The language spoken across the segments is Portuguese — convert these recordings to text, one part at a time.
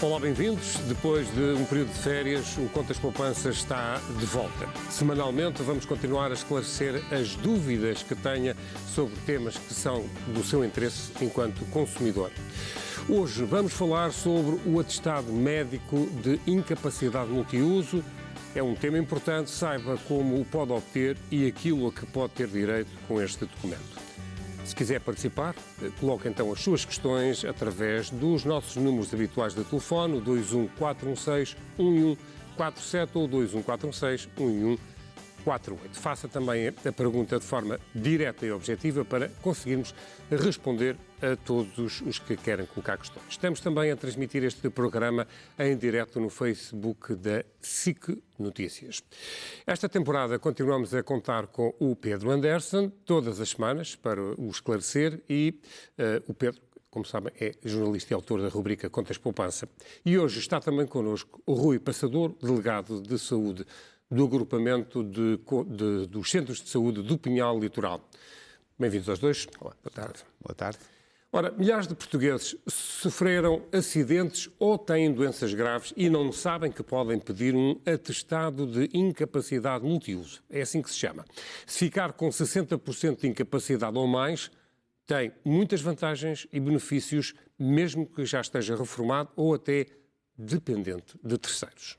Olá, bem-vindos. Depois de um período de férias, o Contas Poupanças está de volta. Semanalmente vamos continuar a esclarecer as dúvidas que tenha sobre temas que são do seu interesse enquanto consumidor. Hoje vamos falar sobre o atestado médico de incapacidade multiuso. É um tema importante, saiba como o pode obter e aquilo a que pode ter direito com este documento. Se quiser participar, coloque então as suas questões através dos nossos números habituais de telefone, o 21416-1147 ou 2146-1148. Faça também a pergunta de forma direta e objetiva para conseguirmos responder a todos os que querem colocar questões. Estamos também a transmitir este programa em direto no Facebook da SIC Notícias. Esta temporada continuamos a contar com o Pedro Anderson, todas as semanas, para o esclarecer, e o Pedro, como sabem, é jornalista e autor da rubrica Contas Poupança. E hoje está também connosco o Rui Passador, delegado de saúde do agrupamento dos Centros de Saúde do Pinhal Litoral. Bem-vindos aos dois. Olá, boa tarde. Boa tarde. Ora, milhares de portugueses sofreram acidentes ou têm doenças graves e não sabem que podem pedir um atestado de incapacidade multiuso. É assim que se chama. Se ficar com 60% de incapacidade ou mais, tem muitas vantagens e benefícios, mesmo que já esteja reformado ou até dependente de terceiros.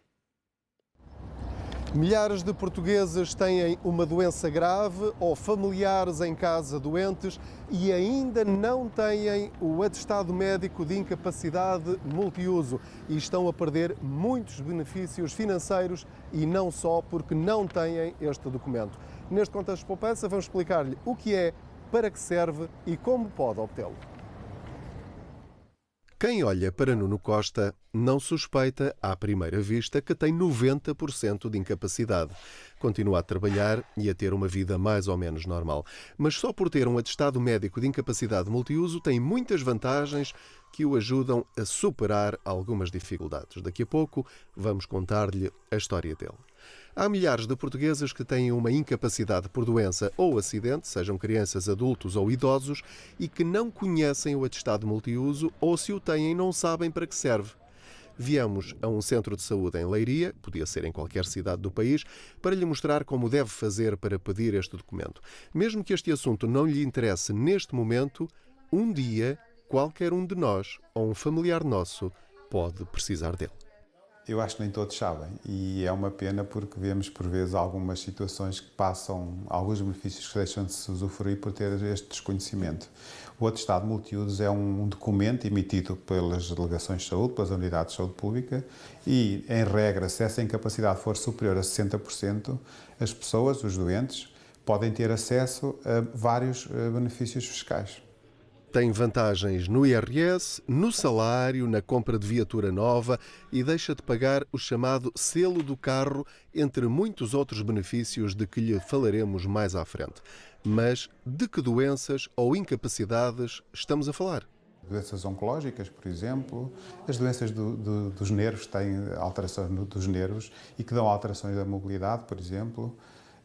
Milhares de portugueses têm uma doença grave ou familiares em casa doentes e ainda não têm o atestado médico de incapacidade multiuso e estão a perder muitos benefícios financeiros e não só porque não têm este documento. Neste Contas de Poupança vamos explicar-lhe o que é, para que serve e como pode obtê-lo. Quem olha para Nuno Costa não suspeita, à primeira vista, que tem 90% de incapacidade. Continua a trabalhar e a ter uma vida mais ou menos normal. Mas só por ter um atestado médico de incapacidade multiuso tem muitas vantagens que o ajudam a superar algumas dificuldades. Daqui a pouco vamos contar-lhe a história dele. Há milhares de portugueses que têm uma incapacidade por doença ou acidente, sejam crianças, adultos ou idosos, e que não conhecem o atestado multiuso ou, se o têm, não sabem para que serve. Viemos a um centro de saúde em Leiria, podia ser em qualquer cidade do país, para lhe mostrar como deve fazer para pedir este documento. Mesmo que este assunto não lhe interesse neste momento, um dia, qualquer um de nós ou um familiar nosso pode precisar dele. Eu acho que nem todos sabem e é uma pena porque vemos por vezes algumas situações que passam, alguns benefícios que deixam de se usufruir por ter este desconhecimento. O atestado multiuso é um documento emitido pelas delegações de saúde, pelas unidades de saúde pública e, em regra, se essa incapacidade for superior a 60%, as pessoas, os doentes, podem ter acesso a vários benefícios fiscais. Tem vantagens no IRS, no salário, na compra de viatura nova e deixa de pagar o chamado selo do carro, entre muitos outros benefícios de que lhe falaremos mais à frente. Mas de que doenças ou incapacidades estamos a falar? Doenças oncológicas, por exemplo, as doenças dos nervos, têm alterações dos nervos e que dão alterações da mobilidade, por exemplo.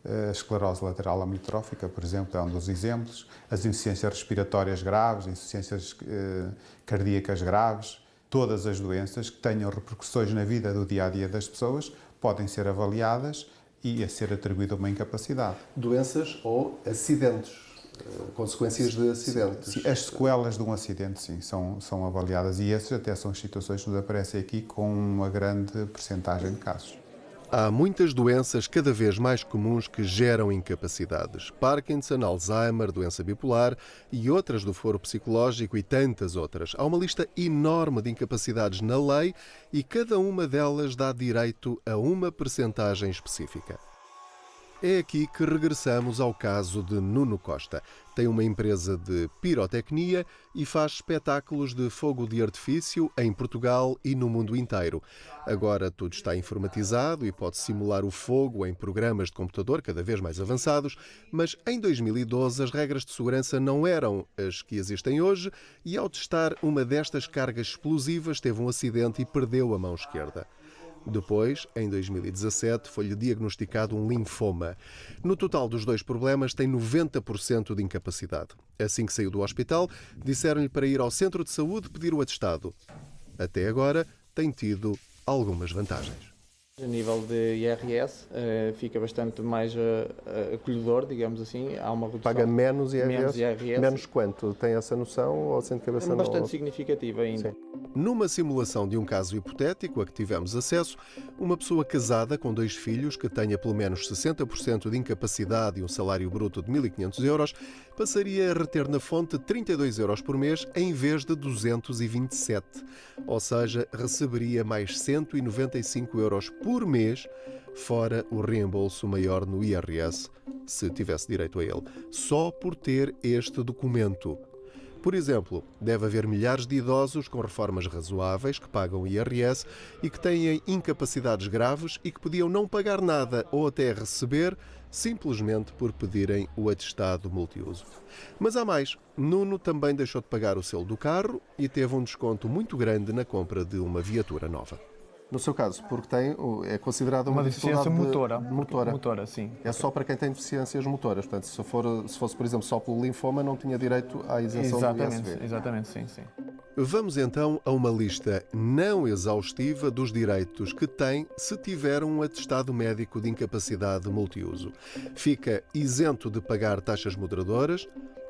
A esclerose lateral amiotrófica, por exemplo, é um dos exemplos. As insuficiências respiratórias graves, insuficiências cardíacas graves, todas as doenças que tenham repercussões na vida do dia-a-dia das pessoas podem ser avaliadas e a ser atribuída uma incapacidade. Doenças ou acidentes, consequências de acidentes. Sim, as sequelas de um acidente, sim, são avaliadas e essas até são as situações que nos aparecem aqui com uma grande percentagem de casos. Há muitas doenças cada vez mais comuns que geram incapacidades. Parkinson, Alzheimer, doença bipolar e outras do foro psicológico e tantas outras. Há uma lista enorme de incapacidades na lei e cada uma delas dá direito a uma percentagem específica. É aqui que regressamos ao caso de Nuno Costa. Tem uma empresa de pirotecnia e faz espetáculos de fogo de artifício em Portugal e no mundo inteiro. Agora tudo está informatizado e pode simular o fogo em programas de computador cada vez mais avançados, mas em 2012 as regras de segurança não eram as que existem hoje e ao testar uma destas cargas explosivas teve um acidente e perdeu a mão esquerda. Depois, em 2017, foi-lhe diagnosticado um linfoma. No total dos dois problemas, tem 90% de incapacidade. Assim que saiu do hospital, disseram-lhe para ir ao centro de saúde pedir o atestado. Até agora, tem tido algumas vantagens. A nível de IRS, fica bastante mais acolhedor, digamos assim. Há uma redução. Paga menos IRS? Menos IRS. Menos quanto? Tem essa noção ou sente cabeça? É bastante significativa ainda. Sim. Numa simulação de um caso hipotético a que tivemos acesso, uma pessoa casada com 2 filhos que tenha pelo menos 60% de incapacidade e um salário bruto de 1.500 euros passaria a reter na fonte 32 euros por mês em vez de 227. Ou seja, receberia mais 195 euros por mês, fora o reembolso maior no IRS, se tivesse direito a ele, só por ter este documento. Por exemplo, deve haver milhares de idosos com reformas razoáveis que pagam IRS e que têm incapacidades graves e que podiam não pagar nada ou até receber simplesmente por pedirem o atestado multiuso. Mas há mais. Nuno também deixou de pagar o selo do carro e teve um desconto muito grande na compra de uma viatura nova. No seu caso, porque é considerada uma deficiência motora. Motora, sim. É só para quem tem deficiências motoras. Portanto, se fosse, por exemplo, só pelo linfoma, não tinha direito à isenção do ISV. Exatamente, sim. Vamos então a uma lista não exaustiva dos direitos que tem se tiver um atestado médico de incapacidade multiuso. Fica isento de pagar taxas moderadoras,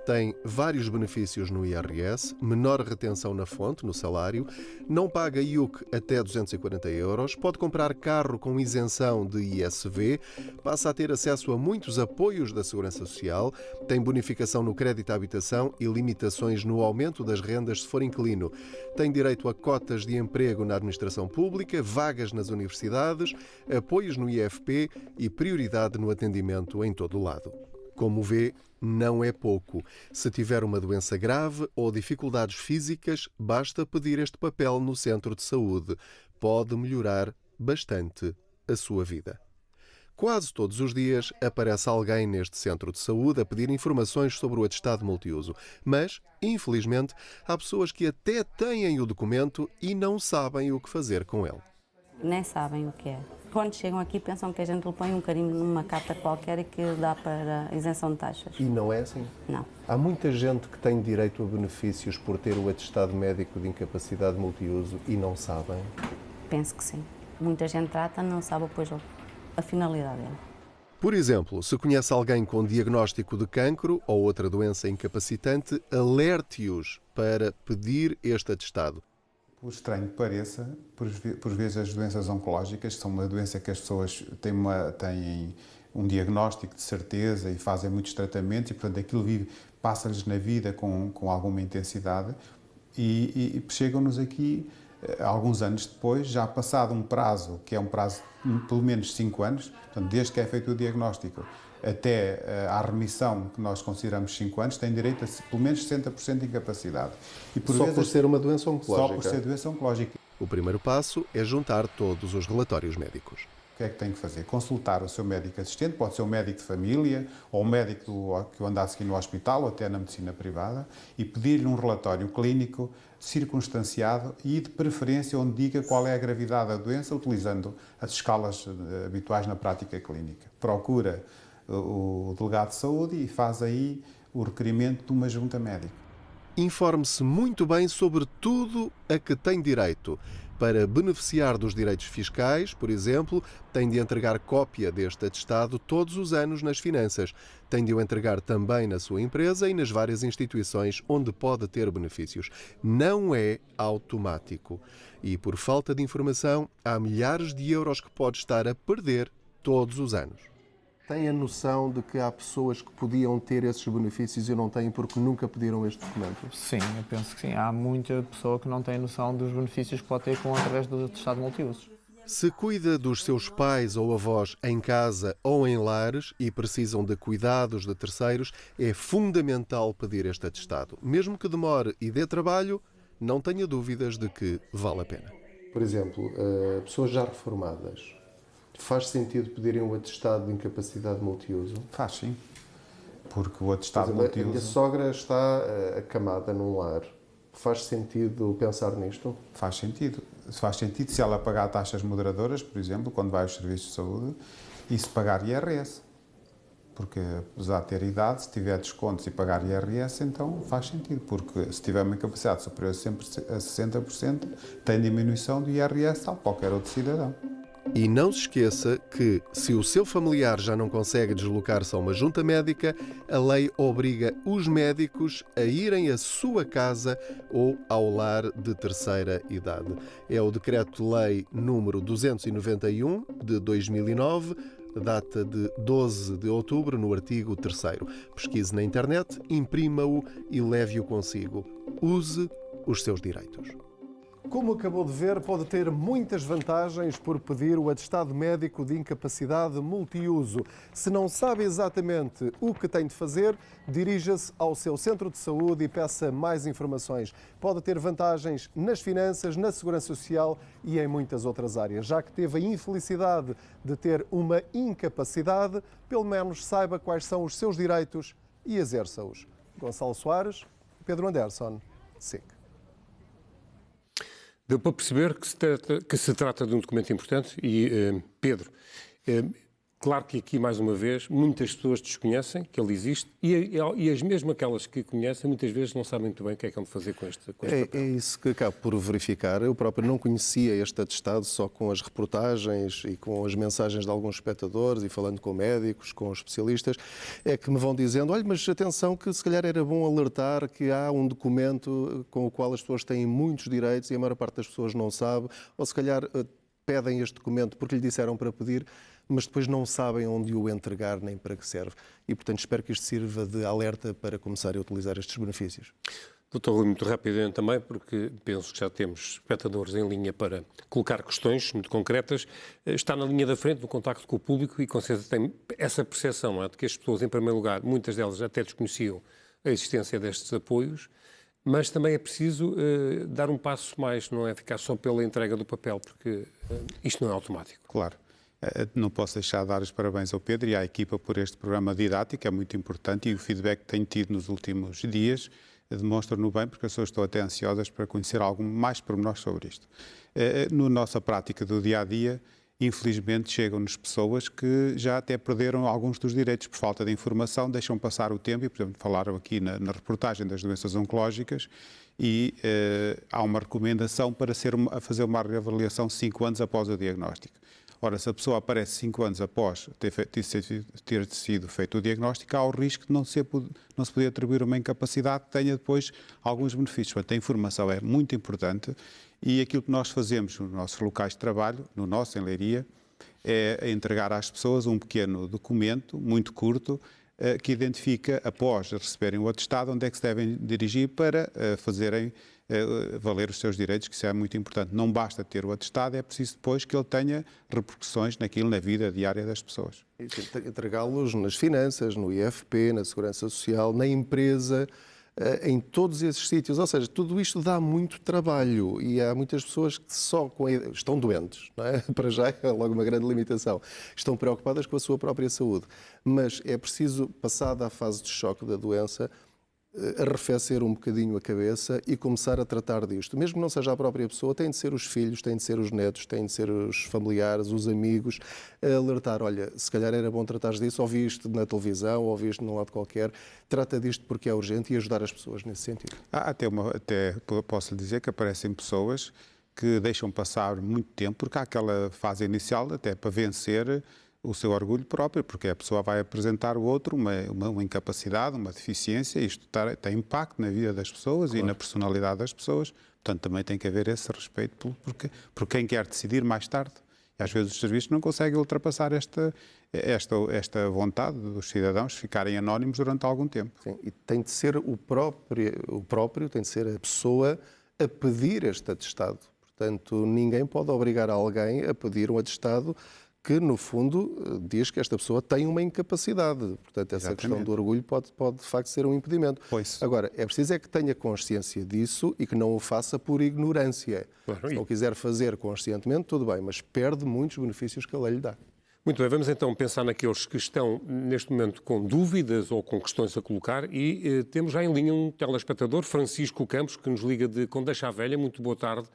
tem vários benefícios no IRS, menor retenção na fonte, no salário, não paga IUC até 240 euros, pode comprar carro com isenção de ISV, passa a ter acesso a muitos apoios da Segurança Social, tem bonificação no crédito à habitação e limitações no aumento das rendas se for inquilino, tem direito a cotas de emprego na administração pública, vagas nas universidades, apoios no IFP e prioridade no atendimento em todo o lado. Como vê, não é pouco. Se tiver uma doença grave ou dificuldades físicas, basta pedir este papel no centro de saúde. Pode melhorar bastante a sua vida. Quase todos os dias aparece alguém neste centro de saúde a pedir informações sobre o atestado multiuso. Mas, infelizmente, há pessoas que até têm o documento e não sabem o que fazer com ele. Nem sabem o que é. Quando chegam aqui pensam que a gente lhe põe um carimbo numa carta qualquer e que dá para isenção de taxas. E não é assim? Não. Há muita gente que tem direito a benefícios por ter o atestado médico de incapacidade multiuso e não sabem? Penso que sim. Muita gente trata, não sabe depois a finalidade dele. Por exemplo, se conhece alguém com diagnóstico de cancro ou outra doença incapacitante, alerte-os para pedir este atestado. Por estranho que pareça, por vezes as doenças oncológicas são uma doença que as pessoas têm um diagnóstico de certeza e fazem muitos tratamentos e, portanto, aquilo passa-lhes na vida com alguma intensidade e chegam-nos aqui alguns anos depois, já passado um prazo, que é um prazo de pelo menos 5 anos, portanto, desde que é feito o diagnóstico até à remissão, que nós consideramos 5 anos, tem direito a pelo menos 60% de incapacidade. E só por ser uma doença oncológica? Só por ser doença oncológica. O primeiro passo é juntar todos os relatórios médicos. O que é que tem que fazer? Consultar o seu médico assistente, pode ser um médico de família ou um médico que o anda a seguir no hospital ou até na medicina privada e pedir-lhe um relatório clínico circunstanciado e de preferência onde diga qual é a gravidade da doença, utilizando as escalas habituais na prática clínica. Procura o delegado de saúde e faz aí o requerimento de uma junta médica. Informe-se muito bem sobre tudo a que tem direito. Para beneficiar dos direitos fiscais, por exemplo, tem de entregar cópia deste atestado todos os anos nas finanças. Tem de o entregar também na sua empresa e nas várias instituições onde pode ter benefícios. Não é automático. E por falta de informação, há milhares de euros que pode estar a perder todos os anos. Tem a noção de que há pessoas que podiam ter esses benefícios e não têm porque nunca pediram este documento? Sim, eu penso que sim. Há muita pessoa que não tem noção dos benefícios que pode ter através do atestado multiusos. Se cuida dos seus pais ou avós em casa ou em lares e precisam de cuidados de terceiros, é fundamental pedir este atestado. Mesmo que demore e dê trabalho, não tenha dúvidas de que vale a pena. Por exemplo, pessoas já reformadas. Faz sentido pedirem o atestado de incapacidade multiuso? Faz, sim. Porque o atestado multiuso... A minha sogra está acamada num lar. Faz sentido pensar nisto? Faz sentido. Faz sentido se ela pagar taxas moderadoras, por exemplo, quando vai aos serviços de saúde, e se pagar IRS. porque apesar de ter idade, se tiver descontos e pagar IRS, então faz sentido, porque se tiver uma incapacidade superior a 60%, tem diminuição do IRS tal qualquer outro cidadão. E não se esqueça que, se o seu familiar já não consegue deslocar-se a uma junta médica, a lei obriga os médicos a irem à sua casa ou ao lar de terceira idade. É o Decreto-Lei número 291 de 2009, data de 12 de outubro, no artigo 3º. Pesquise na internet, imprima-o e leve-o consigo. Use os seus direitos. Como acabou de ver, pode ter muitas vantagens por pedir o atestado médico de incapacidade multiuso. Se não sabe exatamente o que tem de fazer, dirija-se ao seu centro de saúde e peça mais informações. Pode ter vantagens nas finanças, na segurança social e em muitas outras áreas. Já que teve a infelicidade de ter uma incapacidade, pelo menos saiba quais são os seus direitos e exerça-os. Gonçalo Soares, Pedro Anderson, SIC. Deu para perceber que se trata de um documento importante e, Pedro, claro que aqui, mais uma vez, muitas pessoas desconhecem que ele existe e as mesmo aquelas que conhecem, muitas vezes não sabem muito bem o que é que vão fazer com este papel. É isso que acabo por verificar. Eu próprio não conhecia este atestado, só com as reportagens e com as mensagens de alguns espectadores e falando com médicos, com especialistas, é que me vão dizendo, olha, mas atenção que se calhar era bom alertar que há um documento com o qual as pessoas têm muitos direitos e a maior parte das pessoas não sabe, ou se calhar pedem este documento porque lhe disseram para pedir, mas depois não sabem onde o entregar nem para que serve. E, portanto, espero que isto sirva de alerta para começarem a utilizar estes benefícios. Doutor Rui, muito rapidamente também, porque penso que já temos espectadores em linha para colocar questões muito concretas. Está na linha da frente, no contacto com o público e, com certeza, tem essa percepção, não é, de que as pessoas, em primeiro lugar, muitas delas até desconheciam a existência destes apoios, mas também é preciso dar um passo mais, não é ficar só pela entrega do papel, porque isto não é automático. Claro. Não posso deixar de dar os parabéns ao Pedro e à equipa por este programa didático, é muito importante, e o feedback que tenho tido nos últimos dias demonstra-no bem, porque as pessoas estão até ansiosas para conhecer algo mais pormenor sobre isto. Na nossa prática do dia-a-dia, infelizmente chegam-nos pessoas que já até perderam alguns dos direitos por falta de informação, deixam passar o tempo, e por exemplo falaram aqui na reportagem das doenças oncológicas, e há uma recomendação para fazer uma reavaliação 5 anos após o diagnóstico. Ora, se a pessoa aparece 5 anos após ter sido feito o diagnóstico, há o risco de não se poder atribuir uma incapacidade que tenha depois alguns benefícios. Portanto, a informação é muito importante e aquilo que nós fazemos nos nossos locais de trabalho, no nosso, em Leiria, é entregar às pessoas um pequeno documento, muito curto, que identifica, após receberem o atestado, onde é que se devem dirigir para fazerem valer os seus direitos, que isso é muito importante. Não basta ter o atestado, é preciso depois que ele tenha repercussões naquilo, na vida diária das pessoas. Entregá-los nas finanças, no IFP, na Segurança Social, na empresa, em todos esses sítios. Ou seja, tudo isto dá muito trabalho e há muitas pessoas que estão doentes, não é? Para já é logo uma grande limitação. Estão preocupadas com a sua própria saúde. Mas é preciso, passada a fase de choque da doença, arrefecer um bocadinho a cabeça e começar a tratar disto. Mesmo que não seja a própria pessoa, tem de ser os filhos, tem de ser os netos, tem de ser os familiares, os amigos, a alertar, olha, se calhar era bom tratar disso, ouvi isto na televisão, ouvi isto num lado qualquer, trata disto porque é urgente e ajudar as pessoas nesse sentido. Até posso lhe dizer que aparecem pessoas que deixam passar muito tempo, porque há aquela fase inicial até para vencer o seu orgulho próprio, porque a pessoa vai apresentar ao outro uma incapacidade, uma deficiência, e isto tem impacto na vida das pessoas, claro, e na personalidade das pessoas. Portanto, também tem que haver esse respeito por quem quer decidir mais tarde. E às vezes os serviços não conseguem ultrapassar esta vontade dos cidadãos ficarem anónimos durante algum tempo. Sim, e tem de ser o próprio, tem de ser a pessoa a pedir este atestado. Portanto, ninguém pode obrigar alguém a pedir um atestado que, no fundo, diz que esta pessoa tem uma incapacidade. Portanto, essa questão do orgulho pode, de facto, ser um impedimento. Pois. Agora, é preciso que tenha consciência disso e que não o faça por ignorância. Claro. Se não quiser fazer conscientemente, tudo bem, mas perde muitos benefícios que a lei lhe dá. Muito bem, vamos então pensar naqueles que estão, neste momento, com dúvidas ou com questões a colocar e temos já em linha um telespectador, Francisco Campos, que nos liga de Condeixa à Velha. Muito boa tarde.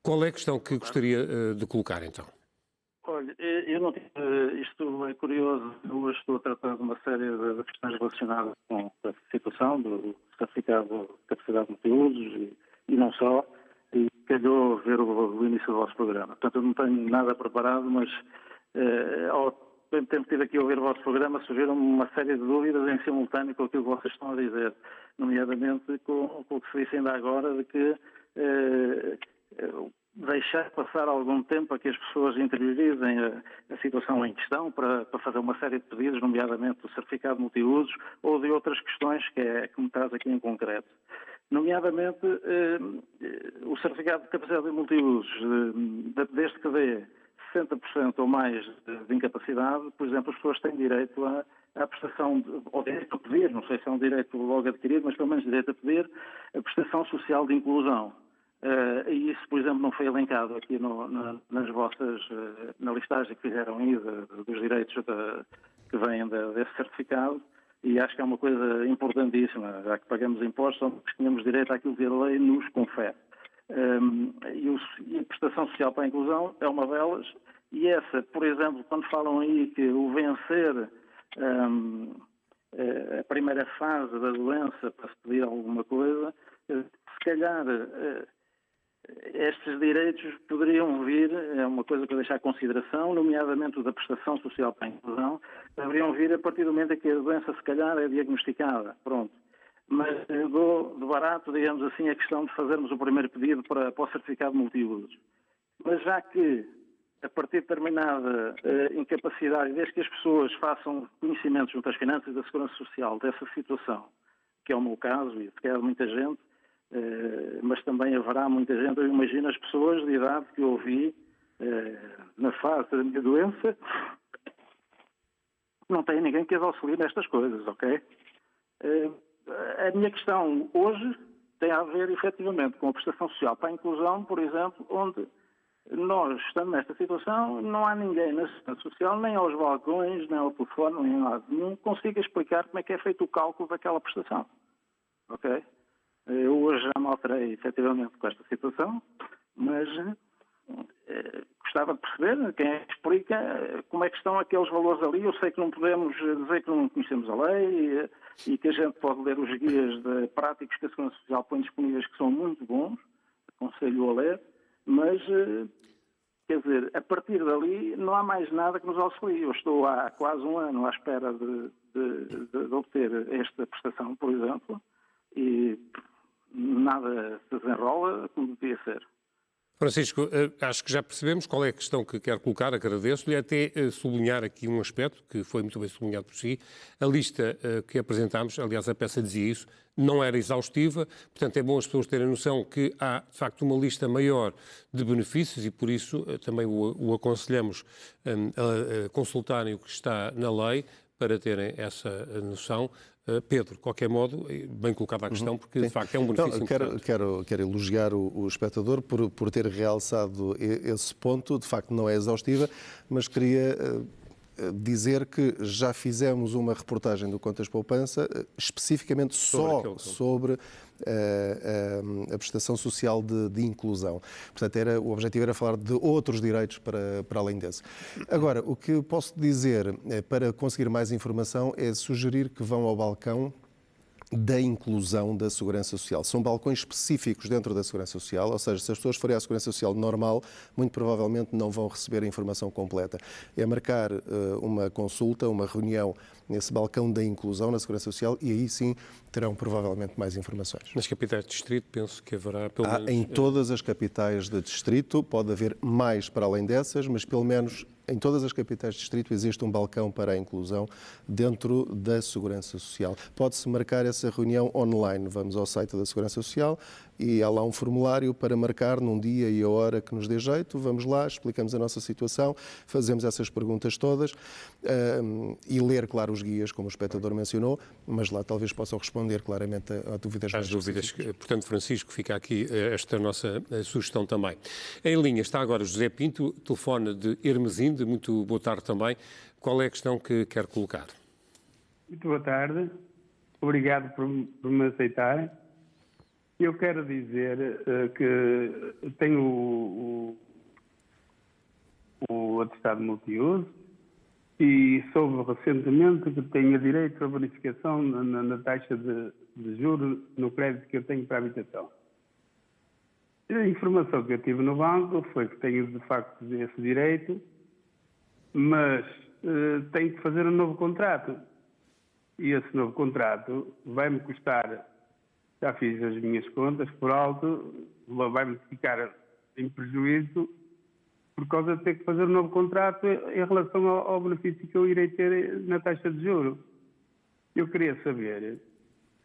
Qual é a questão que gostaria de colocar, então? Olha, eu não tive, isto é curioso, eu estou a tratar de uma série de questões relacionadas com a situação do certificado de capacidade de multiusos e não só, e calhou ver o início do vosso programa. Portanto, eu não tenho nada preparado, mas ao mesmo tempo que estive aqui a ouvir o vosso programa, surgiram uma série de dúvidas em simultâneo com aquilo que vocês estão a dizer, nomeadamente com o que se disse ainda agora de que deixar passar algum tempo a que as pessoas interiorizem a situação em questão para fazer uma série de pedidos, nomeadamente do certificado de multiusos ou de outras questões que me traz aqui em concreto. Nomeadamente, o certificado de capacidade de multiusos, desde que dê 60% ou mais de incapacidade, por exemplo, as pessoas têm direito à prestação, ou direito a pedir, não sei se é um direito logo adquirido, mas pelo menos direito a pedir, a prestação social de inclusão. E isso, por exemplo, não foi elencado aqui nas vossas, na listagem que fizeram aí dos direitos que vêm desse certificado, e acho que é uma coisa importantíssima, já que pagamos impostos, onde tínhamos direito àquilo que a lei nos confere. E a prestação social para a inclusão é uma delas, e essa, por exemplo, quando falam aí que o vencer a primeira fase da doença para se pedir alguma coisa, se calhar estes direitos poderiam vir, é uma coisa para deixar em consideração, nomeadamente o da prestação social para a inclusão, deveriam vir a partir do momento em que a doença se calhar é diagnosticada, pronto. Mas eu dou de barato, digamos assim, a questão de fazermos o primeiro pedido para o certificado de multiusos. Mas já que, a partir de determinada incapacidade, desde que as pessoas façam conhecimentos junto às finanças e da segurança social dessa situação, que é o meu caso e se calhar muita gente, mas também haverá muita gente, eu imagino as pessoas de idade que eu ouvi na fase da minha doença, não tem ninguém que as auxilie nestas coisas, ok? A minha questão hoje tem a ver, efetivamente, com a prestação social para a inclusão, por exemplo, onde nós, estando nesta situação, não há ninguém na assistência social, nem aos balcões, nem ao telefone, nem em lado nenhum, que consiga explicar como é que é feito o cálculo daquela prestação, ok? Eu hoje já me alterei, efetivamente, com esta situação, mas gostava de perceber quem é que explica como é que estão aqueles valores ali. Eu sei que não podemos dizer que não conhecemos a lei e que a gente pode ler os guias práticos que a Segurança Social põe disponíveis, que são muito bons, aconselho a ler, mas, quer dizer, a partir dali não há mais nada que nos auxilie. Eu estou há quase um ano à espera de obter esta prestação, por exemplo, e nada se desenrola como devia ser. Francisco, acho que já percebemos qual é a questão que quer colocar, agradeço-lhe, até sublinhar aqui um aspecto que foi muito bem sublinhado por si. A lista que apresentámos, aliás a peça dizia isso, não era exaustiva, portanto é bom as pessoas terem noção que há de facto uma lista maior de benefícios e por isso também o aconselhamos a consultarem o que está na lei para terem essa noção. Pedro, de qualquer modo, bem colocada a questão, porque de facto é um benefício importante. Quero elogiar o espectador por ter realçado esse ponto, de facto não é exaustiva, mas queria dizer que já fizemos uma reportagem do Contas Poupança especificamente só sobre a prestação social de inclusão. Portanto, o objetivo era falar de outros direitos para além desse. Agora, o que posso dizer para conseguir mais informação é sugerir que vão ao balcão da inclusão da Segurança Social. São balcões específicos dentro da Segurança Social, ou seja, se as pessoas forem à Segurança Social normal, muito provavelmente não vão receber a informação completa. É marcar uma consulta, uma reunião nesse balcão da inclusão na Segurança Social e aí sim terão provavelmente mais informações. Nas capitais de distrito penso que haverá pelo menos... Em todas as capitais de distrito, pode haver mais para além dessas, mas pelo menos em todas as capitais de distrito existe um balcão para a inclusão dentro da Segurança Social. Pode-se marcar essa reunião online. Vamos ao site da Segurança Social e há lá um formulário para marcar num dia e a hora que nos dê jeito. Vamos lá, explicamos a nossa situação, fazemos essas perguntas todas e ler, claro, os guias, como o espectador mencionou, mas lá talvez possam responder claramente a dúvidas mais específicas. Portanto, Francisco, fica aqui esta nossa sugestão também. Em linha está agora José Pinto, telefone de Hermesinde. Muito boa tarde também. Qual é a questão que quer colocar? Muito boa tarde. Obrigado por me aceitarem. Eu quero dizer que tenho o atestado multiuso e soube recentemente que tenho direito à bonificação na taxa de juros no crédito que eu tenho para a habitação. A informação que eu tive no banco foi que tenho de facto esse direito, mas tenho que fazer um novo contrato. E esse novo contrato vai-me custar, já fiz as minhas contas por alto, vai-me ficar em prejuízo por causa de ter que fazer um novo contrato em relação ao benefício que eu irei ter na taxa de juros. Eu queria saber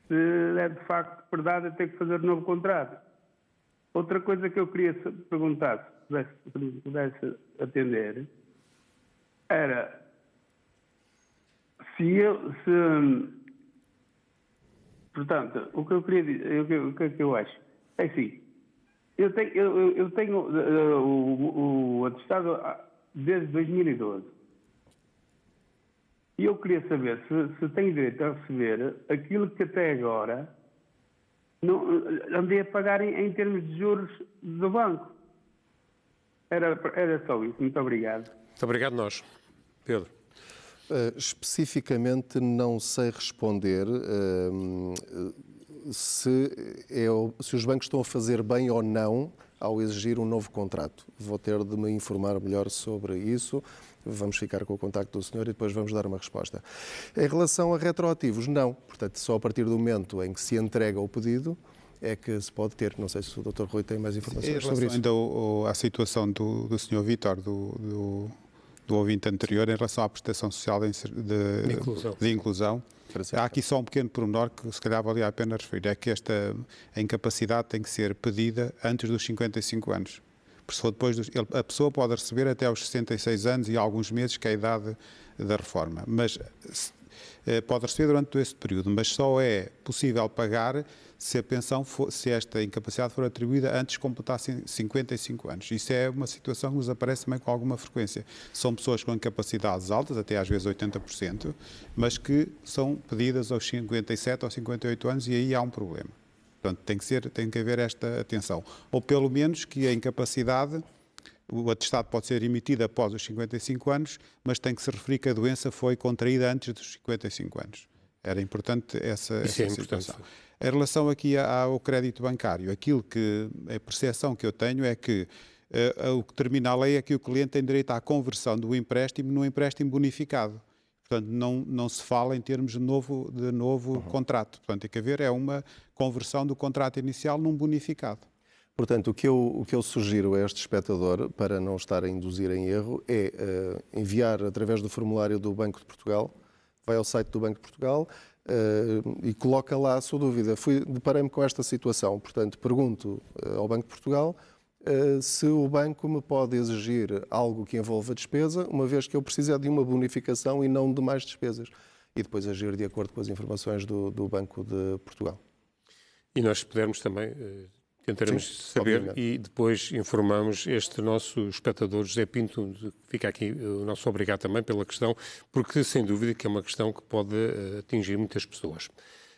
se é de facto verdade eu ter que fazer um novo contrato. Outra coisa que eu queria perguntar, se pudesse atender, era portanto, o que eu queria dizer, o que é que eu acho? É assim, eu tenho o atestado desde 2012. E eu queria saber se tenho direito a receber aquilo que até agora não, andei a pagar em termos de juros do banco. Era só isso. Muito obrigado. Muito obrigado, nós. Pedro. Especificamente não sei responder se os bancos estão a fazer bem ou não ao exigir um novo contrato. Vou ter de me informar melhor sobre isso. Vamos ficar com o contacto do senhor e depois vamos dar uma resposta. Em relação a retroativos, não. Portanto, só a partir do momento em que se entrega o pedido é que se pode ter. Não sei se o Dr. Rui tem mais informações sobre isso. Ainda a situação do Sr. Vítor, do ouvinte anterior, em relação à prestação social de inclusão. Há aqui só um pequeno pormenor que se calhar valia a pena referir, é que a incapacidade tem que ser pedida antes dos 55 anos. Porque se for depois a pessoa pode receber até aos 66 anos e alguns meses, que é a idade da reforma. Mas pode receber durante todo esse período, mas só é possível pagar se a pensão se esta incapacidade for atribuída antes de completar 55 anos. Isso é uma situação que nos aparece também com alguma frequência. São pessoas com incapacidades altas, até às vezes 80%, mas que são pedidas aos 57 ou 58 anos e aí há um problema. Portanto, tem que haver esta atenção. Ou pelo menos que a incapacidade, o atestado pode ser emitido após os 55 anos, mas tem que se referir que a doença foi contraída antes dos 55 anos. Era importante essa situação. Em relação aqui ao crédito bancário, a percepção que eu tenho é que o que termina a lei é que o cliente tem direito à conversão do empréstimo num empréstimo bonificado. Portanto, não se fala em termos de novo contrato. Portanto, tem que haver uma conversão do contrato inicial num bonificado. Portanto, o que eu sugiro a este espectador, para não estar a induzir em erro, é enviar através do formulário do Banco de Portugal, vai ao site do Banco de Portugal e coloca lá a sua dúvida. Deparei-me com esta situação, portanto, pergunto ao Banco de Portugal se o banco me pode exigir algo que envolva despesa, uma vez que eu preciso de uma bonificação e não de mais despesas. E depois agir de acordo com as informações do Banco de Portugal. E nós, se pudermos também, tentaremos saber, obviamente. E depois informamos este nosso espectador, José Pinto, fica aqui o nosso obrigado também pela questão, porque sem dúvida que é uma questão que pode atingir muitas pessoas.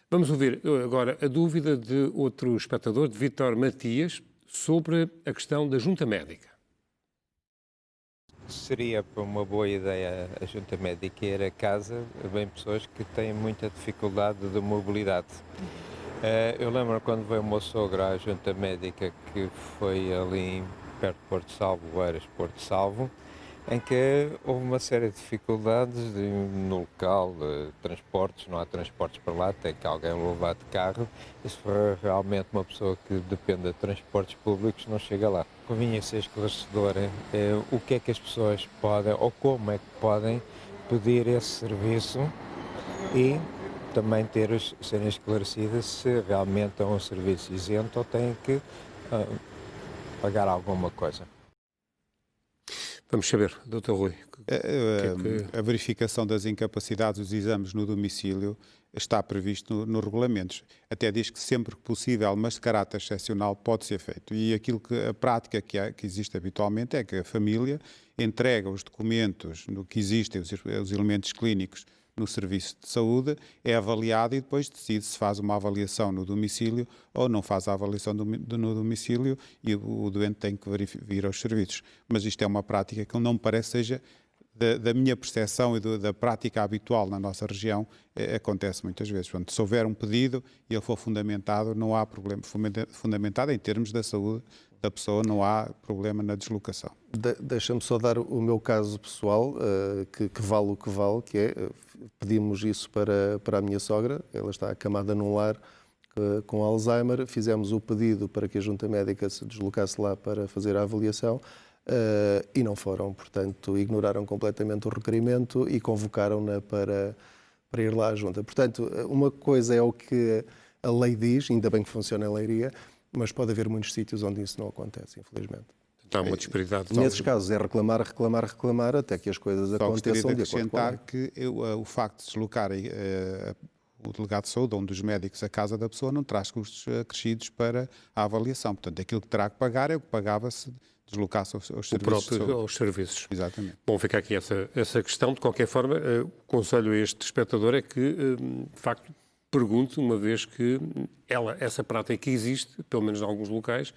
Vamos ouvir agora a dúvida de outro espectador, de Vítor Matias, sobre a questão da junta médica. Seria uma boa ideia a junta médica ir a casa, bem pessoas que têm muita dificuldade de mobilidade. Eu lembro quando veio o meu sogro à junta médica, que foi ali perto de Porto Salvo, Eiras, Porto Salvo, em que houve uma série de dificuldades no local, de transportes, não há transportes para lá, tem que alguém levar de carro, e se for realmente uma pessoa que depende de transportes públicos, não chega lá. Convinha ser esclarecedor o que é que as pessoas podem, ou como é que podem pedir esse serviço e também serem esclarecidas se realmente é um serviço isento ou têm que pagar alguma coisa. Vamos saber, Dr. Rui. A verificação das incapacidades dos exames no domicílio está previsto nos regulamentos. Até diz que sempre que possível, mas de caráter excepcional, pode ser feito. E a prática que existe habitualmente é que a família entrega os documentos no que existem, os elementos clínicos, no serviço de saúde, é avaliado e depois decide se faz uma avaliação no domicílio ou não faz a avaliação no domicílio e o doente tem que vir aos serviços. Mas isto é uma prática que não me parece seja, da minha percepção e da prática habitual na nossa região, acontece muitas vezes. Portanto, se houver um pedido e ele for fundamentado, não há problema. Fundamentado em termos da saúde da pessoa, não há problema na deslocação. Deixa-me só dar o meu caso pessoal, que vale o que vale, que é, pedimos isso para a minha sogra, ela está acamada num lar com Alzheimer, fizemos o pedido para que a Junta Médica se deslocasse lá para fazer a avaliação e não foram, portanto, ignoraram completamente o requerimento e convocaram-na para ir lá à Junta. Portanto, uma coisa é o que a lei diz, ainda bem que funciona a Leiria, mas pode haver muitos sítios onde isso não acontece, infelizmente. Há uma disparidade. Nesses casos é reclamar, até que as coisas aconteçam de acordo com a lei. Que o facto de deslocarem o delegado de saúde ou um dos médicos à casa da pessoa não traz custos acrescidos para a avaliação. Portanto, aquilo que terá que pagar é o que pagava se deslocasse aos serviços. Aos serviços. Exatamente. Bom, fica aqui essa questão. De qualquer forma, o conselho a este espectador é que, de facto, pergunto, uma vez que essa prática existe, pelo menos em alguns locais,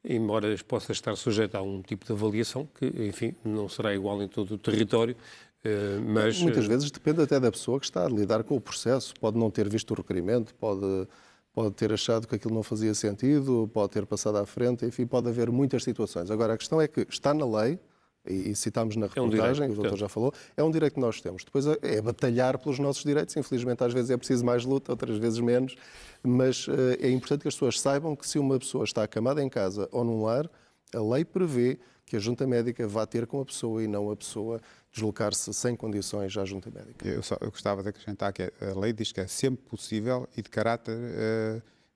embora possa estar sujeita a um tipo de avaliação que, enfim, não será igual em todo o território, mas... Muitas vezes depende até da pessoa que está a lidar com o processo. Pode não ter visto o requerimento, pode ter achado que aquilo não fazia sentido, pode ter passado à frente, enfim, pode haver muitas situações. Agora, a questão é que está na lei, e citámos na reportagem, o doutor já falou, é um direito que nós temos. Depois é batalhar pelos nossos direitos. Infelizmente, às vezes é preciso mais luta, outras vezes menos, mas é importante que as pessoas saibam que se uma pessoa está acamada em casa ou num lar, a lei prevê que a Junta Médica vá ter com a pessoa e não a pessoa deslocar-se sem condições à Junta Médica. Eu gostava de acrescentar que a lei diz que é sempre possível e de caráter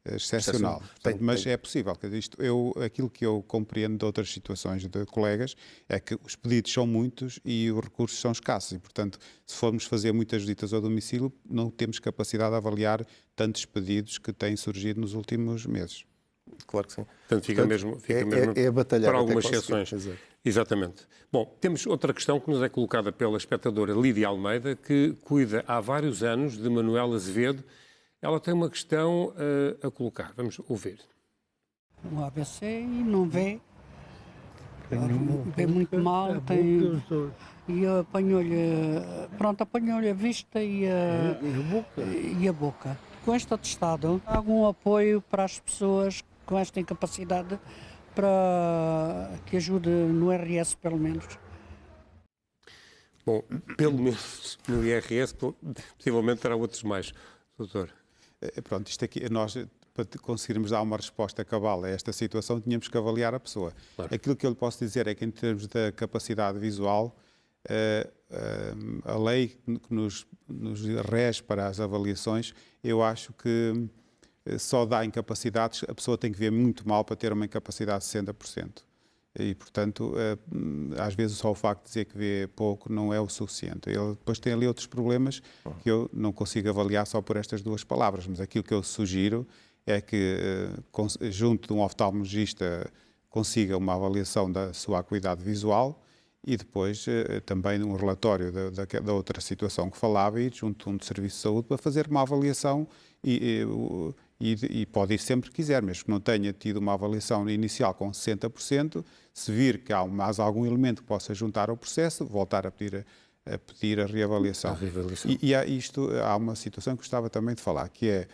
excepcional. Mas é possível. Aquilo que eu compreendo de outras situações de colegas é que os pedidos são muitos e os recursos são escassos e, portanto, se formos fazer muitas visitas ao domicílio, não temos capacidade de avaliar tantos pedidos que têm surgido nos últimos meses. Claro que sim. Portanto, fica mesmo batalhar para algumas exceções. Exatamente. Bom, temos outra questão que nos é colocada pela espectadora Lídia Almeida, que cuida há vários anos de Manuel Azevedo. Ela tem uma questão a colocar. Vamos ouvir. Um AVC e não vê. Vê muito mal. E apanhou-lhe a vista e a boca. Com este atestado, há algum apoio para as pessoas com esta incapacidade para que ajude no IRS, pelo menos? Bom, pelo menos no IRS, possivelmente terá outros mais, doutor. Pronto, isto aqui, nós, para conseguirmos dar uma resposta cabal a esta situação, tínhamos que avaliar a pessoa. Claro. Aquilo que eu lhe posso dizer é que, em termos da capacidade visual, a lei que nos rege para as avaliações, eu acho que só dá incapacidades, a pessoa tem que ver muito mal para ter uma incapacidade de 60%. E, portanto, às vezes só o facto de dizer que vê pouco não é o suficiente. Ele depois tem ali outros problemas que eu não consigo avaliar só por estas duas palavras, mas aquilo que eu sugiro é que, junto de um oftalmologista, consiga uma avaliação da sua acuidade visual e depois também um relatório da outra situação que falava e junto de um serviço de saúde para fazer uma avaliação e pode ir sempre que quiser, mesmo que não tenha tido uma avaliação inicial com 60%, se vir que há mais algum elemento que possa juntar ao processo, voltar a pedir a reavaliação. Há uma situação que gostava também de falar, que é,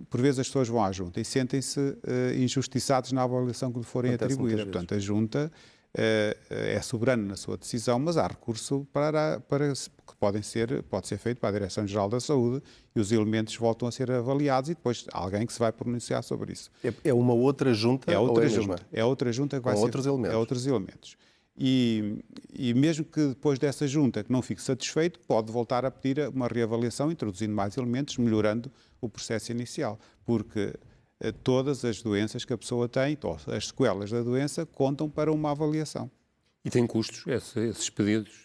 por vezes as pessoas vão à Junta e sentem-se injustiçados na avaliação que lhe forem atribuída. Portanto, a Junta é soberana na sua decisão, mas há recurso que pode ser feito para a Direção-Geral da Saúde e os elementos voltam a ser avaliados e depois há alguém que se vai pronunciar sobre isso. É uma outra junta? É outra junta. É outra junta que vai ser... outros elementos. E mesmo que depois dessa junta que não fique satisfeito, pode voltar a pedir uma reavaliação, introduzindo mais elementos, melhorando o processo inicial. Porque todas as doenças que a pessoa tem, as sequelas da doença, contam para uma avaliação. E tem custos, esses pedidos